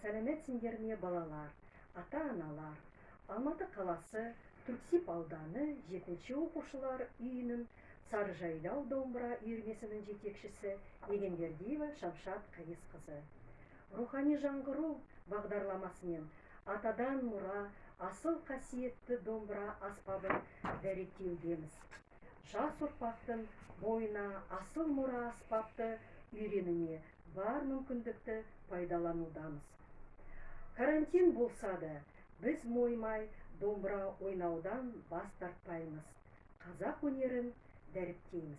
Сәлеметсіңдер ме балалар, ата-аналар? Алматы қаласы Түрксіб ауданы 7-ші оқушылар үйінің Сарыжайлау домбыра үйірмесінің жетекшісі Егенбердиева Шамшат Қайысқызы. Рухани жаңғыру бағдарламасымен атадан мұра асыл қасиетті домбыра аспабын дәріптеудеміз. Жас ұрпақтың бойына асыл мұра аспапты үйренуіне бар мүмкіндікті пайдаланудамыз. Карантин болса да, біз мойымай домбыра ойнаудан бас тартпаймыз. Қазақ өнерін дәріптейміз.